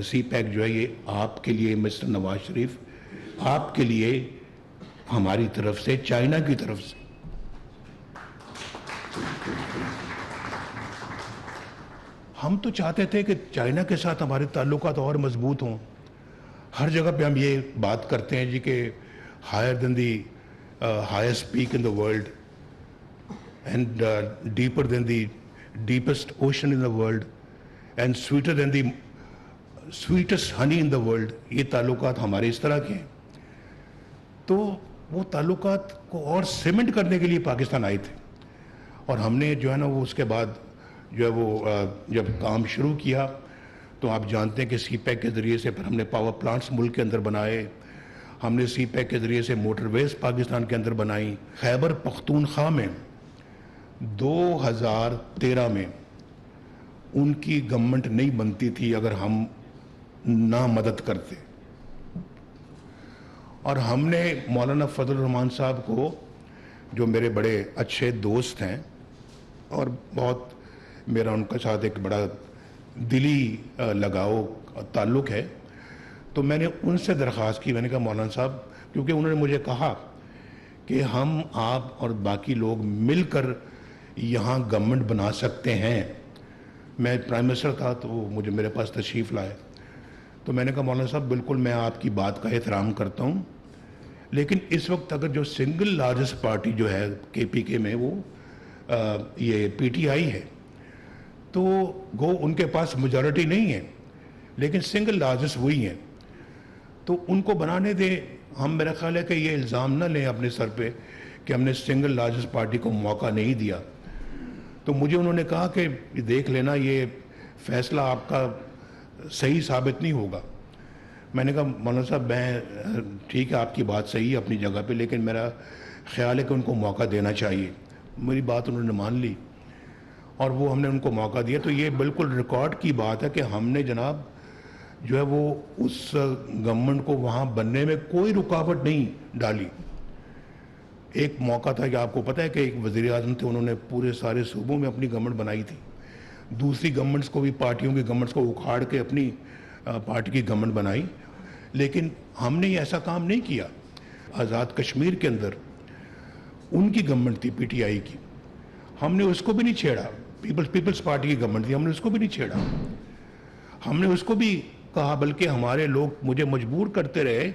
سی pack جو ہے یہ آپ کے لیے مسٹر نواز شریف، آپ کے لیے ہماری طرف سے، چائنا کی طرف سے۔ ہم تو چاہتے تھے کہ چائنا کے ساتھ ہمارے تعلقات اور مضبوط ہوں۔ ہر جگہ پہ ہم یہ بات کرتے ہیں جی کہ higher than the highest peak in the world and deeper than the deepest ocean in the world and sweeter than the sweetest honey in the world. یہ تعلقات ہمارے اس طرح کے ہیں۔ تو وہ تعلقات کو اور سیمنٹ کرنے کے لیے پاکستان آئے تھے، اور ہم نے جو ہے نا وہ اس کے بعد جو ہے وہ جب کام شروع کیا تو آپ جانتے ہیں کہ سی پیک کے ذریعے سے پھر ہم نے پاور پلانٹس ملک کے اندر بنائے، ہم نے سی پیک کے ذریعے سے موٹر ویز پاکستان کے اندر بنائی۔ خیبر پختونخوا میں 2013 میں ان کی گورنمنٹ نہیں بنتی تھی اگر ہم نہ مدد کرتے، اور ہم نے مولانا فضل الرحمان صاحب کو، جو میرے بڑے اچھے دوست ہیں اور بہت میرا ان کے ساتھ ایک بڑا دلی لگاؤ تعلق ہے، تو میں نے ان سے درخواست کی، میں نے کہا مولانا صاحب، کیونکہ انہوں نے مجھے کہا کہ ہم آپ اور باقی لوگ مل کر یہاں گورنمنٹ بنا سکتے ہیں۔ میں پرائم منسٹر تھا تو مجھے میرے پاس تشریف لائے، تو میں نے کہا مولانا صاحب بالکل میں آپ کی بات کا احترام کرتا ہوں، لیکن اس وقت اگر جو سنگل لارجسٹ پارٹی جو ہے کے پی کے میں وہ یہ پی ٹی آئی ہے، تو گو ان کے پاس میجورٹی نہیں ہے لیکن سنگل لارجسٹ وہی ہیں، تو ان کو بنانے دیں۔ ہم میرا خیال ہے کہ یہ الزام نہ لیں اپنے سر پہ کہ ہم نے سنگل لارجسٹ پارٹی کو موقع نہیں دیا۔ تو مجھے انہوں نے کہا کہ دیکھ لینا یہ فیصلہ آپ کا صحیح ثابت نہیں ہوگا۔ میں نے کہا مولانا صاحب میں ٹھیک ہے آپ کی بات صحیح ہے اپنی جگہ پہ، لیکن میرا خیال ہے کہ ان کو موقع دینا چاہیے۔ میری بات انہوں نے مان لی اور وہ ہم نے ان کو موقع دیا۔ تو یہ بالکل ریکارڈ کی بات ہے کہ ہم نے جناب جو ہے وہ اس گورنمنٹ کو وہاں بننے میں کوئی رکاوٹ نہیں ڈالی۔ ایک موقع تھا کہ آپ کو پتہ ہے کہ ایک وزیر اعظم تھے، انہوں نے پورے سارے صوبوں میں اپنی گورنمنٹ بنائی تھی، دوسری گورنمنٹس کو بھی، پارٹیوں کی گورنمنٹس کو اکھاڑ کے اپنی پارٹی کی گورنمنٹ بنائی، لیکن ہم نے ایسا کام نہیں کیا۔ آزاد کشمیر کے اندر ان کی گورنمنٹ تھی پی ٹی آئی کی، ہم نے اس کو بھی نہیں چھیڑا، پیپلز پارٹی کی گورنمنٹ تھی، ہم نے اس کو بھی نہیں چھیڑا، ہم نے اس کو بھی کہا، بلکہ ہمارے لوگ مجھے مجبور کرتے رہے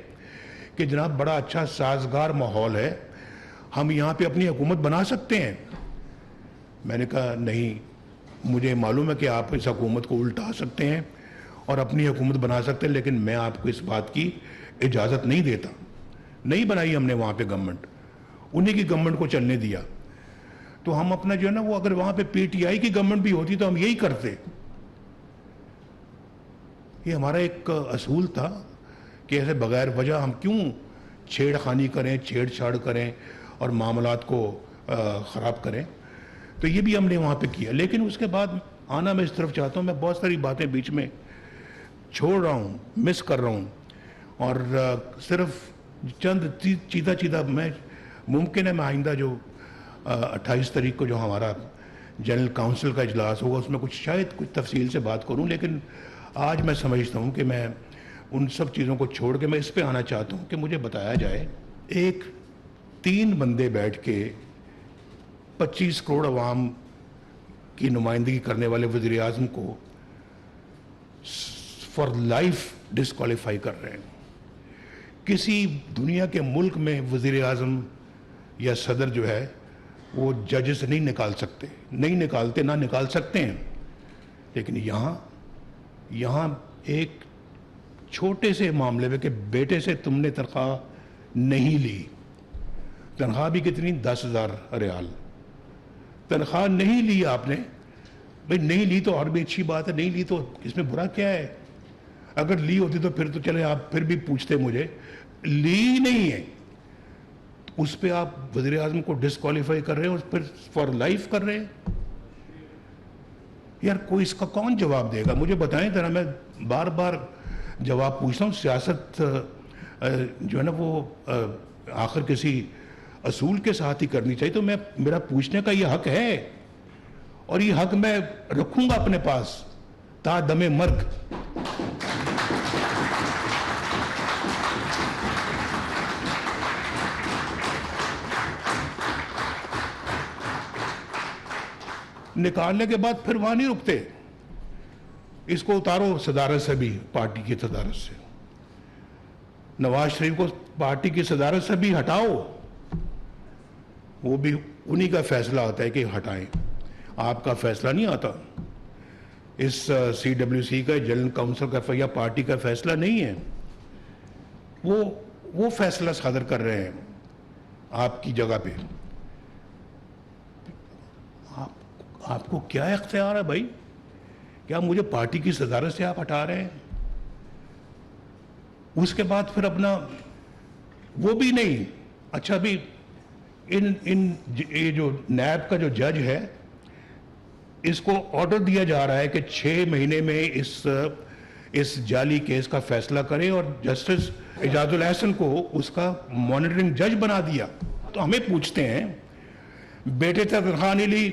کہ جناب بڑا اچھا سازگار ماحول ہے، ہم یہاں پہ اپنی حکومت بنا سکتے ہیں۔ میں نے کہا نہیں، مجھے معلوم ہے کہ آپ اس حکومت کو الٹا سکتے ہیں اور اپنی حکومت بنا سکتے ہیں، لیکن میں آپ کو اس بات کی اجازت نہیں دیتا۔ نہیں بنائی ہم نے وہاں پہ گورنمنٹ، انہی کی گورنمنٹ کو چلنے دیا۔ تو ہم اپنا جو ہے نا وہ اگر وہاں پہ پی ٹی آئی کی گورنمنٹ بھی ہوتی تو ہم یہی کرتے۔ یہ ہمارا ایک اصول تھا کہ ایسے بغیر وجہ ہم کیوں چھیڑ خانی کریں، چھیڑ چھاڑ کریں اور معاملات کو خراب کریں۔ تو یہ بھی ہم نے وہاں پہ کیا، لیکن اس کے بعد آنا میں اس طرف چاہتا ہوں، میں بہت ساری باتیں بیچ میں چھوڑ رہا ہوں، مس کر رہا ہوں، اور صرف چند چیدہ میں ممکن ہے میں آئندہ جو 28 تاریخ کو جو ہمارا جنرل کاؤنسل کا اجلاس ہوگا اس میں شاید کچھ تفصیل سے بات کروں، لیکن آج میں سمجھتا ہوں کہ میں ان سب چیزوں کو چھوڑ کے میں اس پہ آنا چاہتا ہوں کہ مجھے بتایا جائے، ایک 3 بندے بیٹھ کے 25 کروڑ عوام کی نمائندگی کرنے والے وزیر اعظم کو فار لائف ڈسکوالیفائی کر رہے ہیں۔ کسی دنیا کے ملک میں وزیر اعظم یا صدر جو ہے وہ جج سے نہیں نکال سکتے، نہیں نکالتے، نہ نکال سکتے ہیں، لیکن یہاں ایک چھوٹے سے معاملے میں کہ بیٹے سے تم نے تنخواہ نہیں لی، تنخواہ بھی کتنی 10,000 ریال، تنخواہ نہیں لی آپ نے، بھئی نہیں لی تو اور بھی اچھی بات ہے، نہیں لی تو اس میں برا کیا ہے؟ اگر لی ہوتی تو پھر تو چلے آپ پھر بھی پوچھتے مجھے، لی نہیں ہے اس پہ آپ وزیر اعظم کو ڈسکوالیفائی کر رہے ہیں اور پھر فار لائف کر رہے ہیں۔ یار کوئی اس کا کون جواب دے گا؟ مجھے بتائیں ذرا، میں بار بار جواب پوچھتا ہوں۔ سیاست جو ہے نا وہ آخر کسی اصول کے ساتھ ہی کرنی چاہیے، تو میرا پوچھنے کا یہ حق ہے اور یہ حق میں رکھوں گا اپنے پاس تا دم مرگ۔ نکالنے کے بعد پھر وہاں نہیں رکتے, اس کو اتارو صدارت سے بھی, پارٹی کی صدارت سے, نواز شریف کو پارٹی کی صدارت سے بھی ہٹاؤ, وہ بھی انہی کا فیصلہ ہوتا ہے کہ ہٹائیں, آپ کا فیصلہ نہیں آتا. اس سی ڈبلیو سی کا, جنرل کاؤنسل کا یا پارٹی کا فیصلہ نہیں ہے, وہ فیصلہ صادر کر رہے ہیں آپ کی جگہ پہ. آپ کو کیا اختیار ہے بھائی, کیا مجھے پارٹی کی صدارت سے آپ ہٹا رہے ہیں؟ اس کے بعد پھر اپنا وہ بھی نہیں. اچھا بھی یہ جو نیب کا جو جج ہے, اس کو آرڈر دیا جا رہا ہے کہ 6 مہینے میں اس جعلی کیس کا فیصلہ کرے, اور جسٹس اعجاز الاحسن کو اس کا مانیٹرنگ جج بنا دیا. تو ہمیں پوچھتے ہیں, بیٹے تک تنخواہ نہیں لی,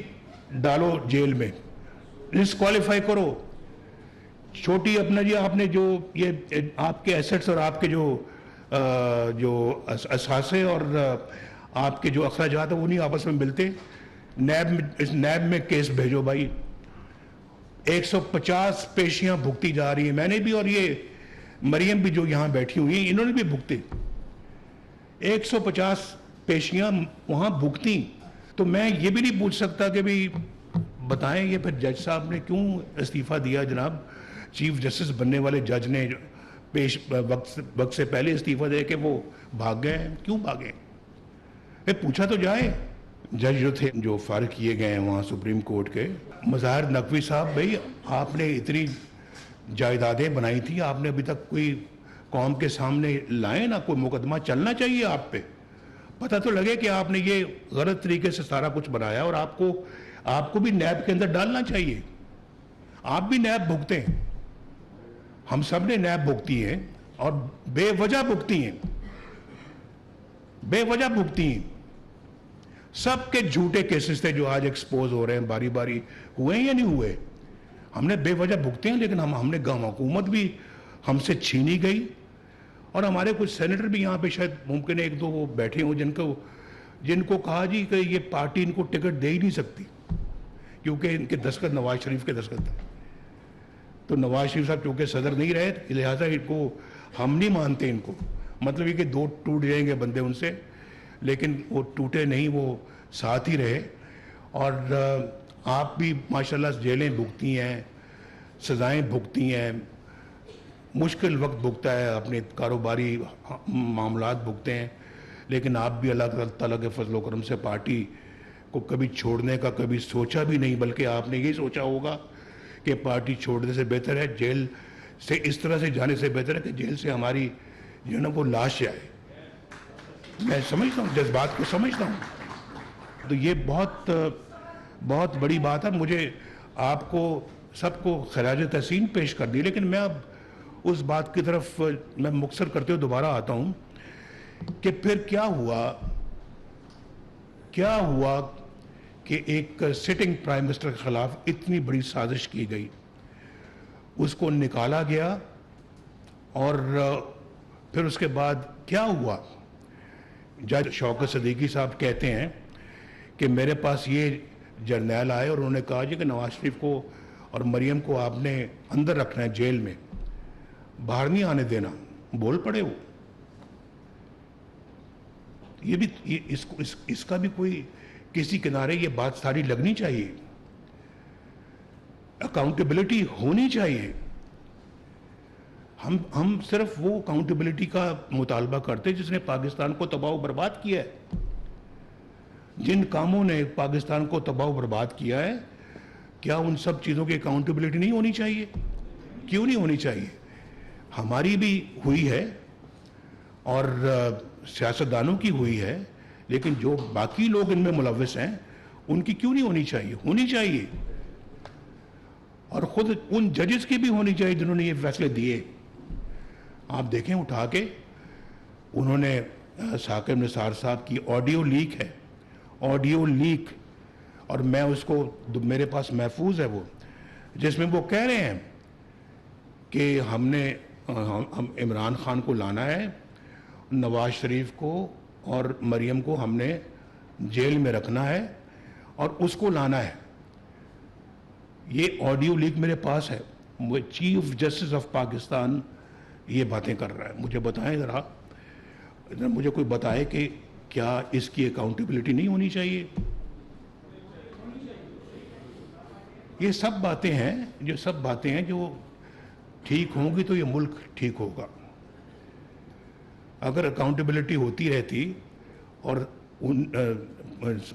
ڈالو جیل میں, ڈسکوالیفائی کرو. چھوٹی اپنا جی آپ نے جو یہ آپ کے ایسٹس اور آپ کے جو اثاثے اور آپ کے جو اخراجات ہیں وہ نہیں آپس میں ملتے, نیب میں کیس بھیجو بھائی. 150 پیشیاں بھگتی جا رہی ہیں, میں نے بھی اور یہ مریم بھی جو یہاں بیٹھی ہوئی ہیں انہوں نے بھی بھگتے, 150 پیشیاں وہاں بھگتی. تو میں یہ بھی نہیں پوچھ سکتا کہ بھی بتائیں یہ پھر جج صاحب نے کیوں استعفیٰ دیا, جناب چیف جسٹس بننے والے جج نے وقت سے پہلے استعفیٰ دے کہ وہ بھاگ گئے ہیں, کیوں بھاگے؟ پوچھا تو جائے. جج جو تھے جو فارغ کیے گئے ہیں وہاں سپریم کورٹ کے, مظاہر نقوی صاحب, بھائی آپ نے اتنی جائیدادیں بنائی تھی, آپ نے ابھی تک کوئی قوم کے سامنے لائے نا, کوئی مقدمہ چلنا چاہیے آپ پہ, پتہ تو لگے کہ آپ نے یہ غلط طریقے سے سارا کچھ بنایا, اور آپ کو بھی نیب کے اندر ڈالنا چاہیے. آپ بھی نیب بھگتے ہیں, ہم سب نے نیب بھگتی ہیں, اور بے وجہ بھگتی ہیں, بے وجہ بھگتی ہیں. سب کے جھوٹے کیسز تھے جو آج ایکسپوز ہو رہے ہیں, باری باری ہوئے ہیں یا نہیں ہوئے, ہم نے بے وجہ بھگتے ہیں. لیکن ہم نے حکومت بھی ہم سے چھینی گئی, اور ہمارے کچھ سینیٹر بھی یہاں پہ شاید ممکن ہے 1-2 وہ بیٹھے ہوں جن کو کہا جی کہ یہ پارٹی ان کو ٹکٹ دے ہی نہیں سکتی, کیونکہ ان کے دستخط نواز شریف کے دستخط تھے. تو نواز شریف صاحب چونکہ صدر نہیں رہے, لہٰذا ان کو ہم نہیں مانتے. ان کو مطلب یہ کہ 2 ٹوٹ جائیں گے بندے ان سے, لیکن وہ ٹوٹے نہیں, وہ ساتھ ہی رہے. اور آپ بھی ماشاءاللہ جیلیں بھگتی ہیں, سزائیں بھگتی ہیں, مشکل وقت بھگتا ہے, اپنے کاروباری معاملات بھگتے ہیں, لیکن آپ بھی اللہ تعالیٰ کے فضل و کرم سے پارٹی کو کبھی چھوڑنے کا کبھی سوچا بھی نہیں, بلکہ آپ نے یہی سوچا ہوگا کہ پارٹی چھوڑنے سے بہتر ہے, جیل سے اس طرح سے جانے سے بہتر ہے کہ جیل سے ہماری جو ہے نا وہ لاش جائے. میں سمجھتا ہوں, جذبات کو سمجھتا ہوں. تو یہ بہت بڑی بات ہے. مجھے آپ کو سب کو خراج تحسین پیش کر دی, لیکن میں اب اس بات کی طرف میں مختصر کرتے ہوئے دوبارہ آتا ہوں کہ پھر کیا ہوا کہ ایک سٹنگ پرائم منسٹر کے خلاف اتنی بڑی سازش کی گئی, اس کو نکالا گیا, اور پھر اس کے بعد کیا ہوا. جج شوکت صدیقی صاحب کہتے ہیں کہ میرے پاس یہ جرنیل آئے اور انہوں نے کہا جی کہ نواز شریف کو اور مریم کو آپ نے اندر رکھنا ہے جیل میں, باہر نہیں آنے دینا. بول پڑے وہ. یہ بھی اس کا بھی کوئی کسی کنارے یہ بات ساری لگنی چاہیے, اکاؤنٹیبلٹی ہونی چاہیے. ہم صرف وہ اکاؤنٹیبلٹی کا مطالبہ کرتے جس نے پاکستان کو تباہ و برباد کیا ہے. جن کاموں نے پاکستان کو تباہ و برباد کیا ہے, کیا ان سب چیزوں کی اکاؤنٹیبلٹی نہیں ہونی چاہیے؟ کیوں نہیں ہونی چاہیے؟ ہماری بھی ہوئی ہے اور سیاستدانوں کی ہوئی ہے, لیکن جو باقی لوگ ان میں ملوث ہیں ان کی کیوں نہیں ہونی چاہیے؟ ہونی چاہیے. اور خود ان ججز کی بھی ہونی چاہیے جنہوں نے یہ فیصلے دیے. آپ دیکھیں اٹھا کے, انہوں نے ثاقب نثار صاحب کی آڈیو لیک ہے, آڈیو لیک, اور میں اس کو میرے پاس محفوظ ہے وہ, جس میں وہ کہہ رہے ہیں کہ ہم عمران خان کو لانا ہے, نواز شریف کو اور مریم کو ہم نے جیل میں رکھنا ہے اور اس کو لانا ہے. یہ آڈیو لیک میرے پاس ہے, وہ چیف جسٹس آف پاکستان یہ باتیں کر رہا ہے. مجھے بتائیں ذرا, مجھے کوئی بتائے کہ کیا اس کی اکاؤنٹیبلٹی نہیں ہونی چاہیے؟ یہ سب باتیں ہیں جو ٹھیک ہوں گی تو یہ ملک ٹھیک ہوگا. اگر اکاؤنٹیبلٹی ہوتی رہتی اور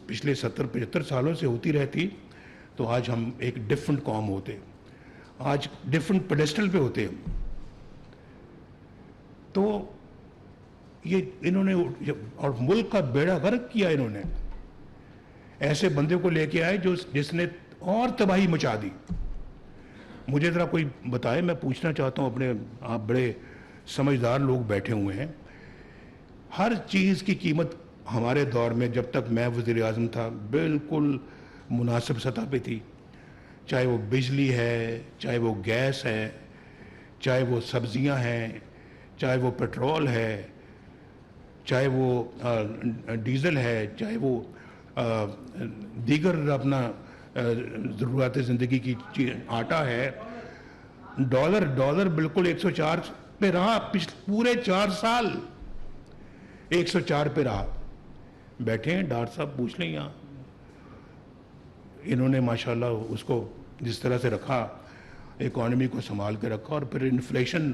پچھلے 70-75 سالوں سے ہوتی رہتی تو آج ہم ایک ڈیفرنٹ قوم ہوتے, آج ڈیفرنٹ پیڈسٹل پہ ہوتے ہم. تو یہ انہوں نے اور ملک کا بیڑا غرق کیا. انہوں نے ایسے بندے کو لے کے آئے جس نے اور تباہی مچا دی. مجھے ذرا کوئی بتائے, میں پوچھنا چاہتا ہوں اپنے, آپ بڑے سمجھدار لوگ بیٹھے ہوئے ہیں, ہر چیز کی قیمت ہمارے دور میں جب تک میں وزیر اعظم تھا بالکل مناسب سطح پہ تھی. چاہے وہ بجلی ہے, چاہے وہ گیس ہے, چاہے وہ سبزیاں ہیں, چاہے وہ پیٹرول ہے, چاہے وہ ڈیزل ہے, چاہے وہ دیگر اپنا ضروریات زندگی کی آٹا ہے. ڈالر بالکل 104 پہ رہا, پورے 4 سال 104 پہ رہا. بیٹھے ہیں ڈاکٹر صاحب, پوچھ لیں یہاں, انہوں نے ماشاءاللہ اس کو جس طرح سے رکھا, اکانومی کو سنبھال کے رکھا, اور پھر انفلیشن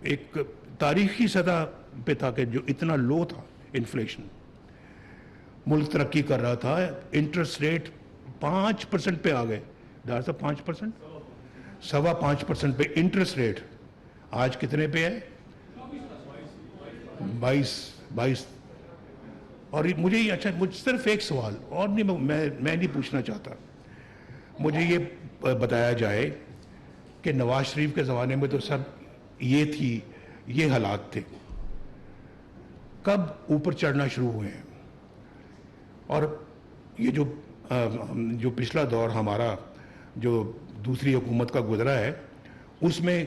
ایک تاریخی سطح پہ تھا کہ جو اتنا لو تھا انفلیشن, ملک ترقی کر رہا تھا, انٹرسٹ ریٹ 5% پہ آ گئے. ڈاکٹر صاحب 5%, 5.25% پہ انٹرسٹ ریٹ, آج کتنے پہ ہے؟ 22. اور مجھے یہ اچھا, مجھ صرف ایک سوال اور نہیں, میں نہیں پوچھنا چاہتا, مجھے یہ بتایا جائے کہ نواز شریف کے زمانے میں تو سب یہ تھی, یہ حالات تھے, کب اوپر چڑھنا شروع ہوئے ہیں؟ اور یہ جو پچھلا دور ہمارا جو دوسری حکومت کا گزرا ہے, اس میں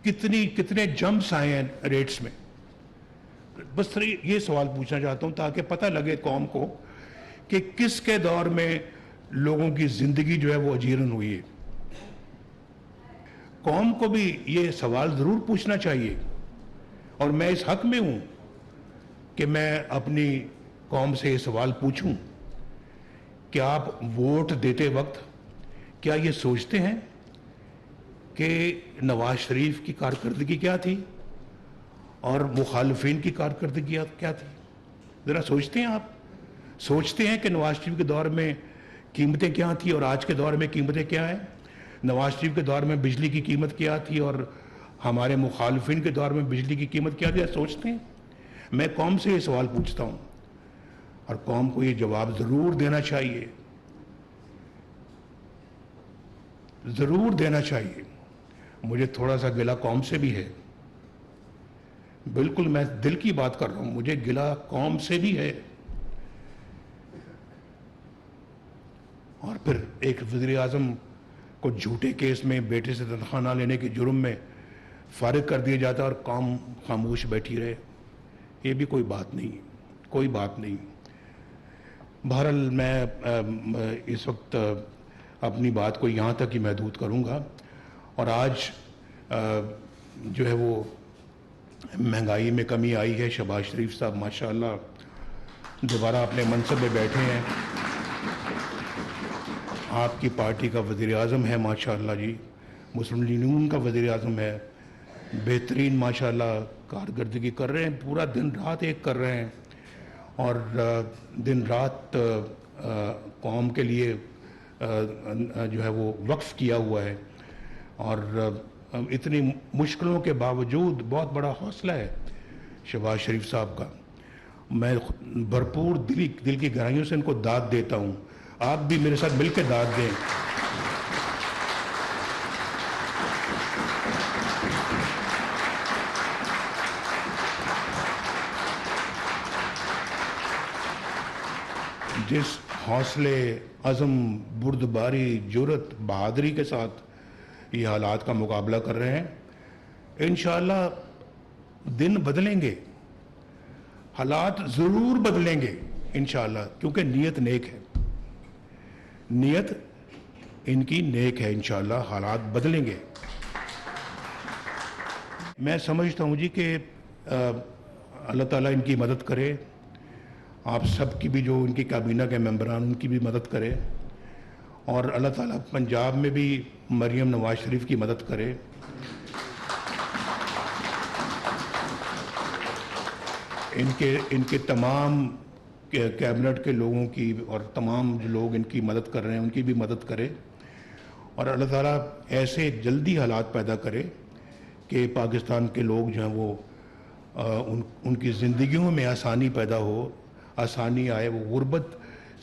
کتنے جمپس آئے ہیں ریٹس میں. بس یہ سوال پوچھنا چاہتا ہوں تاکہ پتہ لگے قوم کو کہ کس کے دور میں لوگوں کی زندگی جو ہے وہ اجیرن ہوئی ہے. قوم کو بھی یہ سوال ضرور پوچھنا چاہیے, اور میں اس حق میں ہوں کہ میں اپنی قوم سے یہ سوال پوچھوں کہ آپ ووٹ دیتے وقت کیا یہ سوچتے ہیں کہ نواز شریف کی کارکردگی کیا تھی اور مخالفین کی کارکردگی کیا تھی؟ ذرا سوچتے ہیں آپ, سوچتے ہیں کہ نواز شریف کے دور میں قیمتیں کیا تھیں اور آج کے دور میں قیمتیں کیا ہیں؟ نواز شریف کے دور میں بجلی کی قیمت کیا تھی اور ہمارے مخالفین کے دور میں بجلی کی قیمت کیا تھی؟ سوچتے ہیں. میں قوم سے یہ سوال پوچھتا ہوں, اور قوم کو یہ جواب ضرور دینا چاہیے, ضرور دینا چاہیے. مجھے تھوڑا سا گلہ قوم سے بھی ہے, بالکل میں دل کی بات کر رہا ہوں, مجھے گلہ قوم سے بھی ہے. اور پھر ایک وزیر اعظم کو جھوٹے کیس میں بیٹے سے تنخواہ نہ لینے کے جرم میں فارغ کر دیا جاتا اور قوم خاموش بیٹھی رہے, یہ بھی کوئی بات نہیں, کوئی بات نہیں. بہرحال میں اس وقت اپنی بات کو یہاں تک ہی محدود کروں گا. اور آج جو ہے وہ مہنگائی میں کمی آئی ہے. شہباز شریف صاحب ماشاءاللہ دوبارہ اپنے منصب میں بیٹھے ہیں, آپ کی پارٹی کا وزیر اعظم ہے ماشاءاللہ جی, مسلم لیگ نون کا وزیر اعظم ہے, بہترین ماشاءاللہ کارکردگی کر رہے ہیں, پورا دن رات ایک کر رہے ہیں, اور دن رات قوم کے لیے جو ہے وہ وقف کیا ہوا ہے. اور اتنی مشکلوں کے باوجود بہت بڑا حوصلہ ہے شہباز شریف صاحب کا. میں بھرپور دل کی گہرائیوں سے ان کو داد دیتا ہوں. آپ بھی میرے ساتھ مل کے داد دیں. جس حوصلے, عزم, بردباری, جرت, بہادری کے ساتھ یہ حالات کا مقابلہ کر رہے ہیں, انشاءاللہ دن بدلیں گے, حالات ضرور بدلیں گے انشاءاللہ, کیونکہ نیت نیک ہے, نیت ان کی نیک ہے، انشاءاللہ حالات بدلیں گے۔ میں سمجھتا ہوں جی کہ اللہ تعالیٰ ان کی مدد کرے، آپ سب کی بھی، جو ان کی کابینہ کے ممبران ان کی بھی مدد کرے، اور اللہ تعالیٰ پنجاب میں بھی مریم نواز شریف کی مدد کرے۔ ان کے تمام کیبنٹ کے لوگوں کی اور تمام جو لوگ ان کی مدد کر رہے ہیں ان کی بھی مدد کرے، اور اللہ تعالیٰ ایسے جلدی حالات پیدا کرے کہ پاکستان کے لوگ جو ہیں وہ ان کی زندگیوں میں آسانی پیدا ہو، آسانی آئے، وہ غربت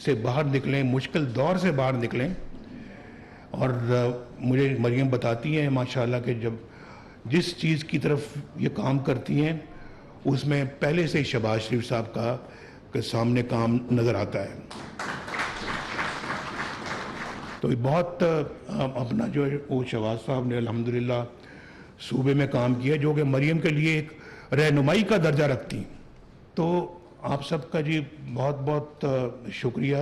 سے باہر نکلیں، مشکل دور سے باہر نکلیں۔ اور مجھے مریم بتاتی ہیں ماشاءاللہ کہ جب جس چیز کی طرف یہ کام کرتی ہیں اس میں پہلے سے شہباز شریف صاحب کا کہ سامنے کام نظر آتا ہے۔ تو بہت اپنا جو ہے وہ شہباز صاحب نے الحمدللہ صوبے میں کام کیا جو کہ مریم کے لیے ایک رہنمائی کا درجہ رکھتی۔ تو آپ سب کا جی بہت بہت شکریہ۔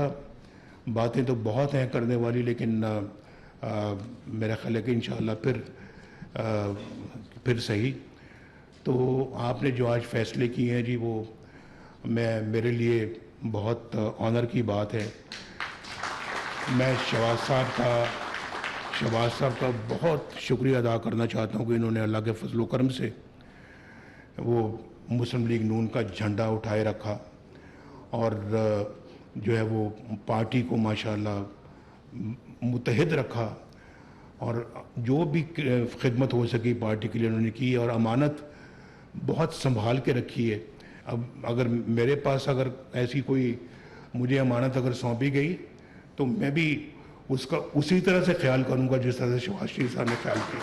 باتیں تو بہت ہیں کرنے والی، لیکن میرا خیال ہے کہ انشاءاللہ پھر صحیح۔ تو آپ نے جو آج فیصلے کیے ہیں جی وہ میرے لیے بہت آنر کی بات ہے۔ میں شہباز صاحب کا بہت شکریہ ادا کرنا چاہتا ہوں کہ انہوں نے اللہ کے فضل و کرم سے وہ مسلم لیگ نون کا جھنڈا اٹھائے رکھا، اور جو ہے وہ پارٹی کو ماشاءاللہ متحد رکھا، اور جو بھی خدمت ہو سکی پارٹی کے لیے انہوں نے کی، اور امانت بہت سنبھال کے رکھی ہے۔ اب اگر میرے پاس اگر ایسی کوئی مجھے امانت اگر سونپی گئی تو میں بھی اس کا اسی طرح سے خیال کروں گا جس طرح سے شہباز شریف صاحب نے خیال کیا۔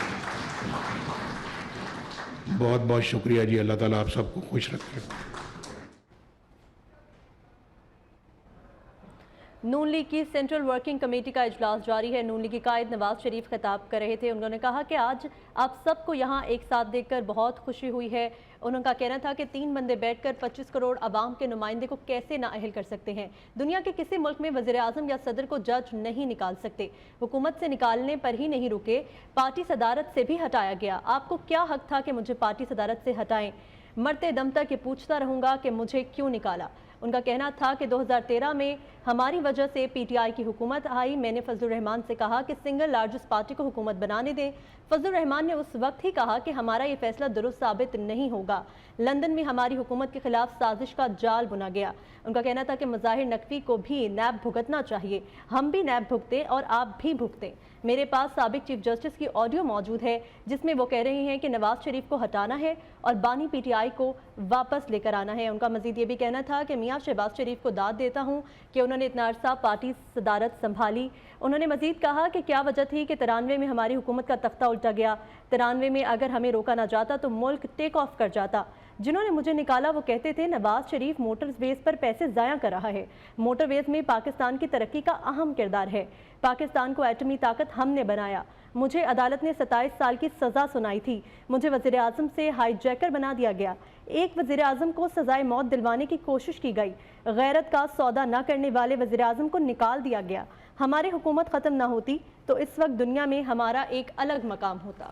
بہت بہت شکریہ جی، اللہ تعالیٰ آپ سب کو خوش رکھے۔ نون لیگ کی سینٹرل ورکنگ کمیٹی کا اجلاس جاری ہے۔ نون لیگی قائد نواز شریف خطاب کر رہے تھے۔ انہوں نے کہا کہ آج آپ سب کو یہاں ایک ساتھ دیکھ کر بہت خوشی ہوئی ہے۔ انہوں کا کہنا تھا کہ 3 بندے بیٹھ کر 25 کروڑ عوام کے نمائندے کو کیسے نااہل کر سکتے ہیں۔ دنیا کے کسی ملک میں وزیر اعظم یا صدر کو جج نہیں نکال سکتے۔ حکومت سے نکالنے پر ہی نہیں رکے، پارٹی صدارت سے بھی ہٹایا گیا۔ آپ کو کیا حق تھا کہ مجھے پارٹی صدارت سے ہٹائیں؟ مرتے دم تک یہ پوچھتا رہوں گا کہ مجھے کیوں نکالا۔ ان کا کہنا تھا کہ 2013 میں ہماری وجہ سے پی ٹی آئی کی حکومت آئی۔ میں نے فضل الرحمان سے کہا کہ سنگل لارجسٹ پارٹی کو حکومت بنانے دیں۔ فضل الرحمان نے اس وقت ہی کہا کہ ہمارا یہ فیصلہ درست ثابت نہیں ہوگا۔ لندن میں ہماری حکومت کے خلاف سازش کا جال بنا گیا۔ ان کا کہنا تھا کہ مظاہر نقوی کو بھی نیب بھگتنا چاہیے، ہم بھی نیب بھگتے اور آپ بھی بھگتے۔ میرے پاس سابق چیف جسٹس کی آڈیو موجود ہے جس میں وہ کہہ رہے ہیں کہ نواز شریف کو ہٹانا ہے اور بانی پی ٹی آئی کو واپس لے کر آنا ہے۔ ان کا مزید یہ بھی کہنا تھا کہ میاں شہباز شریف کو داد دیتا ہوں کہ انہوں نے اتنا عرصہ پارٹی صدارت سنبھالی۔ انہوں نے مزید کہا کہ کیا وجہ تھی کہ 93 میں ہماری حکومت کا تختہ الٹا گیا۔ 93 میں اگر ہمیں روکا نہ جاتا تو ملک ٹیک آف کر جاتا۔ جنہوں نے مجھے نکالا وہ کہتے تھے نواز شریف موٹر ویز پر پیسے ضائع کر رہا ہے۔ موٹر ویز میں پاکستان کی ترقی کا اہم کردار ہے۔ پاکستان کو ایٹمی طاقت ہم نے بنایا۔ مجھے عدالت نے 27 سال کی سزا سنائی تھی۔ مجھے وزیر اعظم سے ہائی جیکر بنا دیا گیا۔ ایک وزیر اعظم کو سزائے موت دلوانے کی کوشش کی گئی۔ غیرت کا سودا نہ کرنے والے وزیر اعظم کو نکال دیا گیا۔ ہماری حکومت ختم نہ ہوتی تو اس وقت دنیا میں ہمارا ایک الگ مقام ہوتا۔